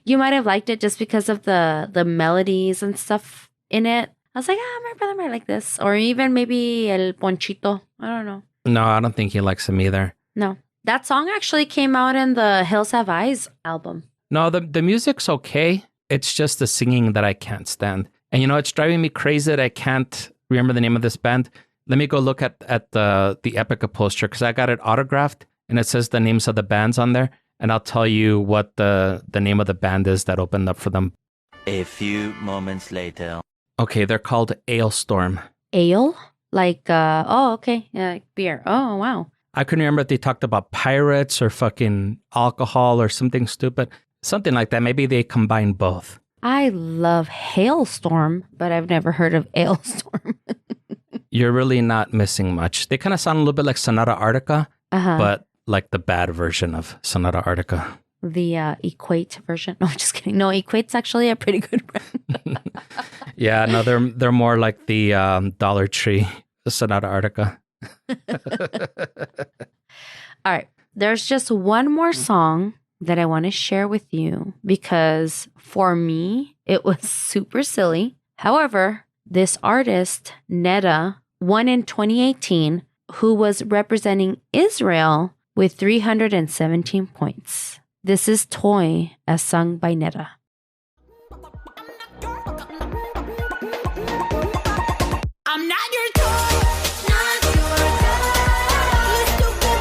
might have liked it just because of the melodies and stuff in it. I was like, my brother might like this. Or even maybe El Ponchito. I don't know. No, I don't think he likes them either. No. That song actually came out in the Hills Have Eyes album. No, the music's okay. It's just the singing that I can't stand. And it's driving me crazy that I can't remember the name of this band. Let me go look at the Epica poster because I got it autographed and it says the names of the bands on there. And I'll tell you what the name of the band is that opened up for them. A few moments later. Okay, they're called Ailstorm. Ale? Like, okay. Yeah, like beer. Oh, wow. I couldn't remember if they talked about pirates or fucking alcohol or something stupid. Something like that. Maybe they combine both. I love Hailstorm, but I've never heard of Ailstorm. You're really not missing much. They kind of sound a little bit like Sonata Arctica, but like the bad version of Sonata Arctica. The Equate version. No, just kidding. No, Equate's actually a pretty good brand. Yeah, no, they're more like the Dollar Tree Sonata Arctica. All right. There's just one more song that I want to share with you because for me, it was super silly. However, this artist, Neda, won in 2018, who was representing Israel with 317 points. This is Toy, as sung by Neda. I'm not your toy, not your toy. You stupid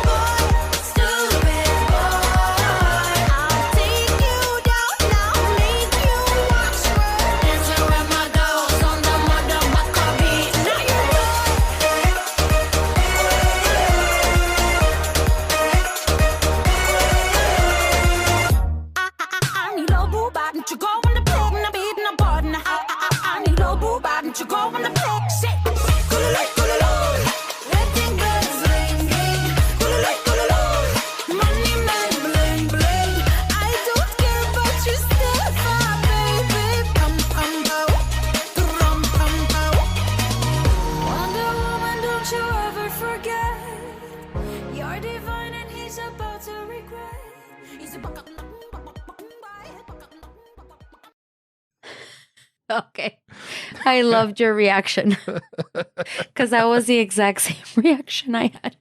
Okay. I loved your reaction because that was the exact same reaction I had.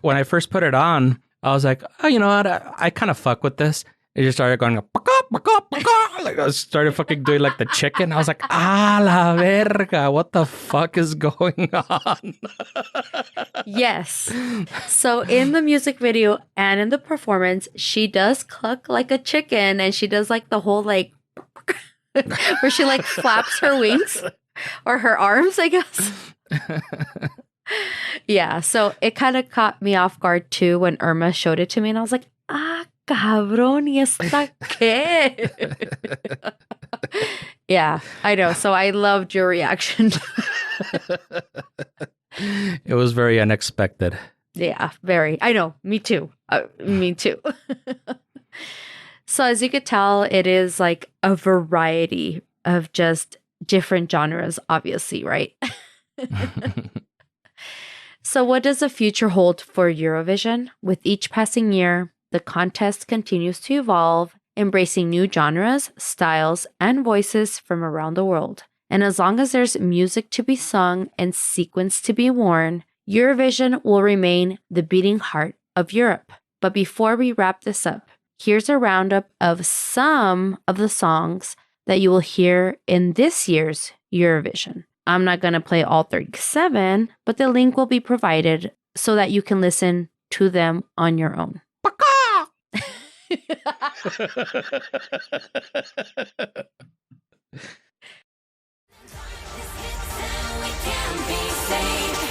When I first put it on, I was like, oh, you know what? I kind of fuck with this. It just started going, like I started fucking doing like the chicken. I was like, la verga, what the fuck is going on? Yes. So in the music video and in the performance, she does cluck like a chicken, and she does like the whole like where she like flaps her wings or her arms, I guess. Yeah. So it kind of caught me off guard too when Irma showed it to me, and I was like, cabrón, ¿y esta qué? Yeah, I know. So I loved your reaction. It was very unexpected. Yeah, very. I know. Me too. Me too. So as you could tell, it is like a variety of just different genres, obviously, right? So what does the future hold for Eurovision? With each passing year, the contest continues to evolve, embracing new genres, styles, and voices from around the world. And as long as there's music to be sung and sequins to be worn, Eurovision will remain the beating heart of Europe. But before we wrap this up, here's a roundup of some of the songs that you will hear in this year's Eurovision. I'm not going to play all 37, but the link will be provided so that you can listen to them on your own.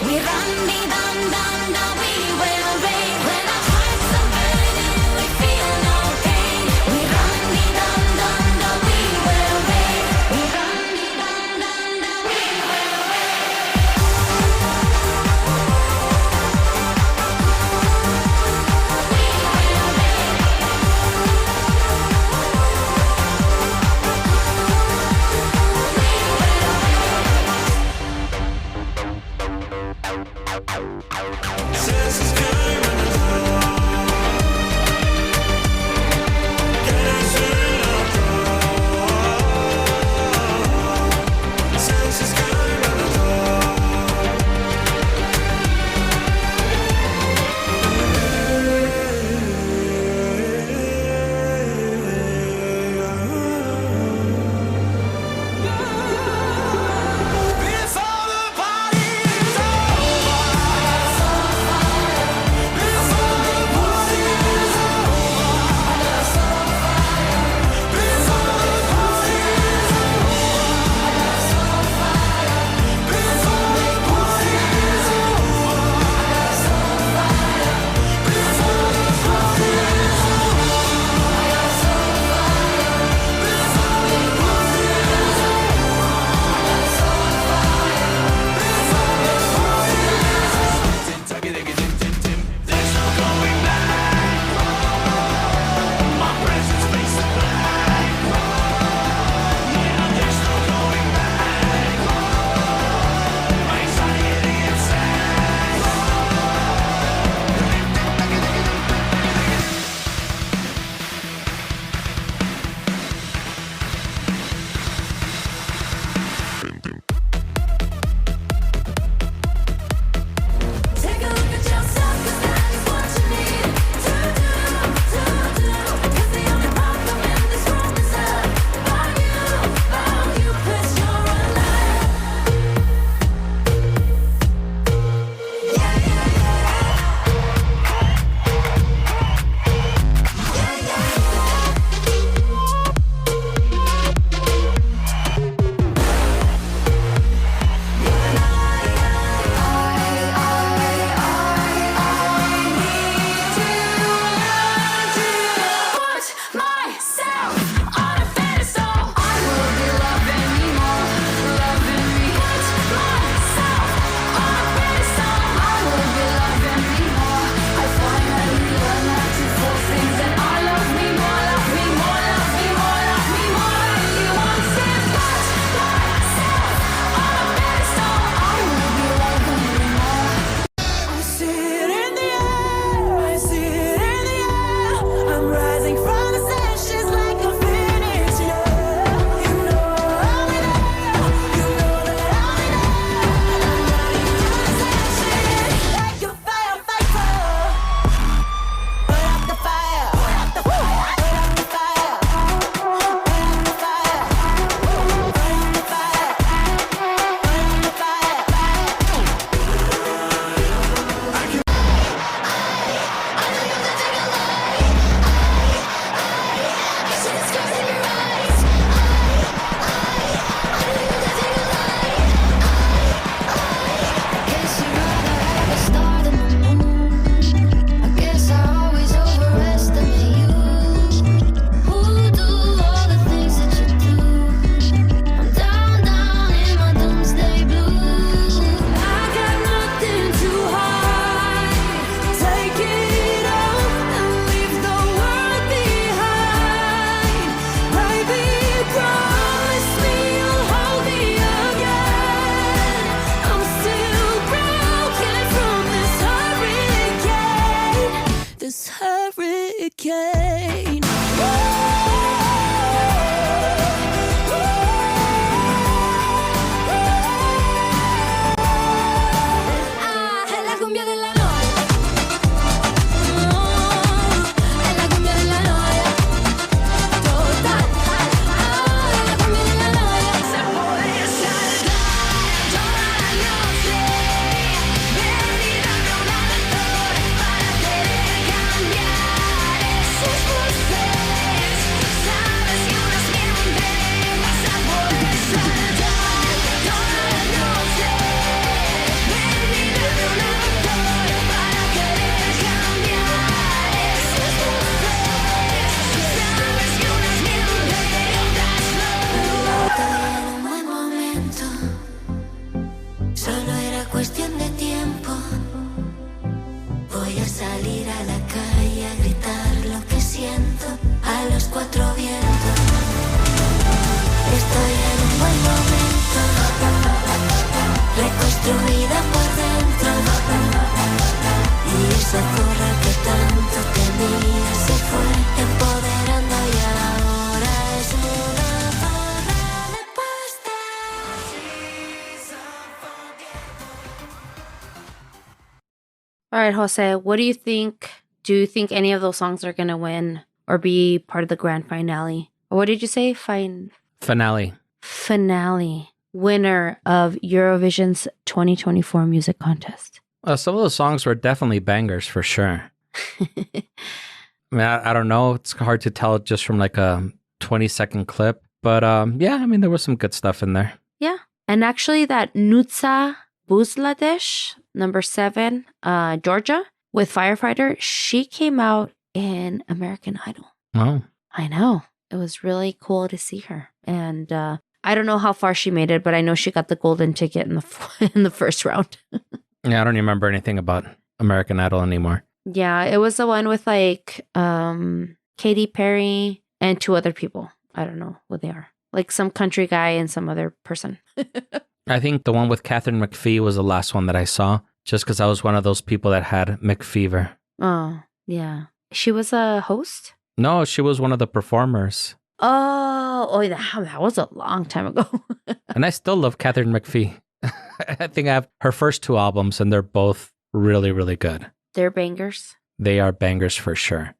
We run, we dum dum dum, we will rain. When our hearts are burning, we feel no pain. We run, we dum dum dum, we will rain. We run, we dum dum dum, we will cuestión de tiempo. Voy a salir a la calle a gritar lo que siento a los cuatro vientos. Estoy en un buen momento, reconstruida por dentro. Y esa zorra que tanto temía se fue empoderando y ahora es una zorra de pasta. All right, Jose, what do you think? Do you think any of those songs are going to win or be part of the grand finale? Or what did you say? Finale. Finale. Winner of Eurovision's 2024 music contest. Some of those songs were definitely bangers for sure. I mean, I don't know. It's hard to tell just from like a 20-second clip. But yeah, I mean, there was some good stuff in there. Yeah. And actually that Nutsa Buzladesh, number 7, Georgia, with Firefighter, she came out in American Idol. Oh. I know. It was really cool to see her. And I don't know how far she made it, but I know she got the golden ticket in the first round. Yeah, I don't remember anything about American Idol anymore. Yeah, it was the one with like Katy Perry and 2 other people. I don't know who they are. Like some country guy and some other person. I think the one with Catherine McPhee was the last one that I saw, just because I was one of those people that had McFever. Oh, yeah. She was a host? No, she was one of the performers. Oh, that was a long time ago. And I still love Catherine McPhee. I think I have her first 2 albums, and they're both really, really good. They're bangers. They are bangers for sure.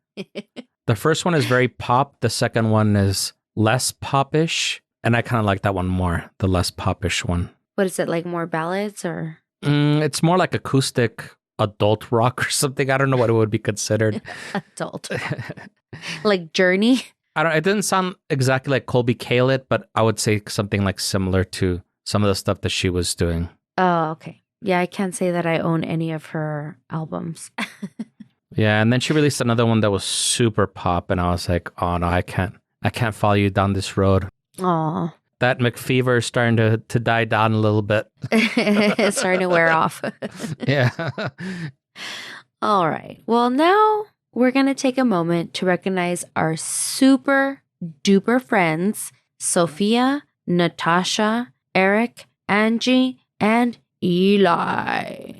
The first one is very pop. The second one is less pop-ish. And I kind of like that one more, the less pop-ish one. What is it, like more ballads or? It's more like acoustic adult rock or something. I don't know what it would be considered. Adult. Like Journey? It didn't sound exactly like Colby Caled, but I would say something like similar to some of the stuff that she was doing. Oh, okay. Yeah, I can't say that I own any of her albums. Yeah, and then she released another one that was super pop, and I was like, oh no, I can't follow you down this road. Aw. That McFever is starting to die down a little bit. It's starting to wear off. Yeah. All right. Well, now we're going to take a moment to recognize our super duper friends, Sophia, Natasha, Eric, Angie, and Eli.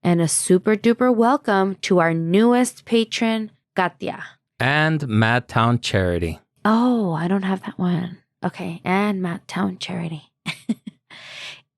And a super duper welcome to our newest patron, Katya. And Madtown Charity. Oh, I don't have that one. Okay, and Madtown Charity.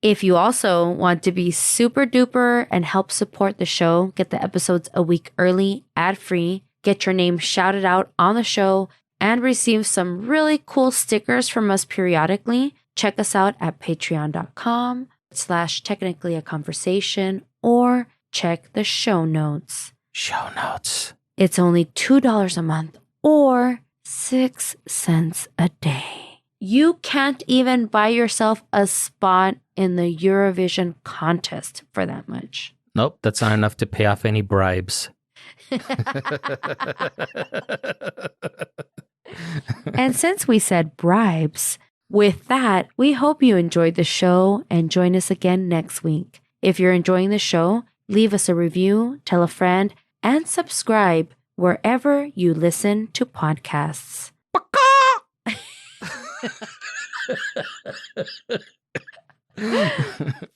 If you also want to be super duper and help support the show, get the episodes a week early, ad-free, get your name shouted out on the show, and receive some really cool stickers from us periodically, check us out at patreon.com/technically a conversation or check the show notes. Show notes. It's only $2 a month or 6 cents a day. You can't even buy yourself a spot in the Eurovision contest for that much. Nope, that's not enough to pay off any bribes. And since we said bribes, with that, we hope you enjoyed the show and join us again next week. If you're enjoying the show, leave us a review, tell a friend, and subscribe wherever you listen to podcasts.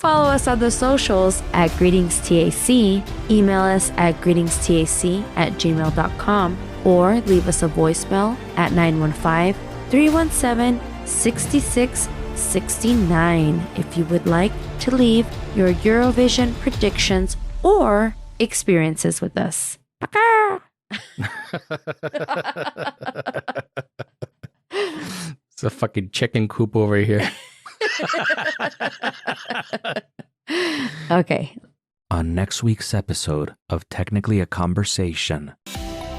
Follow us on the socials at GreetingsTAC, email us at greetingstac@gmail.com, or leave us a voicemail at 915-317-6669 if you would like to leave your Eurovision predictions or experiences with us. It's a fucking chicken coop over here. Okay. On next week's episode of Technically a Conversation.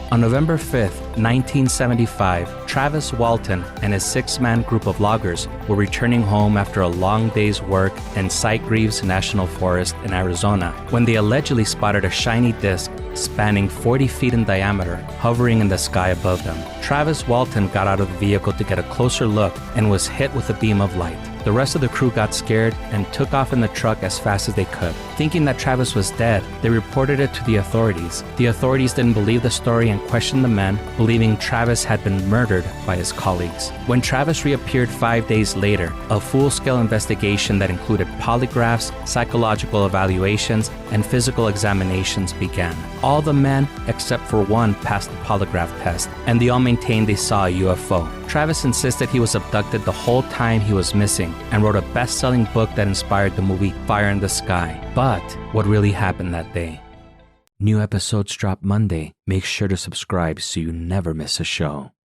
On November 5th, 1975, Travis Walton and his 6-man group of loggers were returning home after a long day's work in Sitgreaves National Forest in Arizona when they allegedly spotted a shiny disc spanning 40 feet in diameter hovering in the sky above them. Travis Walton got out of the vehicle to get a closer look and was hit with a beam of light. The rest of the crew got scared and took off in the truck as fast as they could. Thinking that Travis was dead, they reported it to the authorities. The authorities didn't believe the story and questioned the men, believing Travis had been murdered by his colleagues. When Travis reappeared 5 days later, a full-scale investigation that included polygraphs, psychological evaluations, and physical examinations began. All the men, except for one, passed the polygraph test, and they all maintained they saw a UFO. Travis insisted he was abducted the whole time he was missing and wrote a best-selling book that inspired the movie Fire in the Sky. But what really happened that day? New episodes drop Monday. Make sure to subscribe so you never miss a show.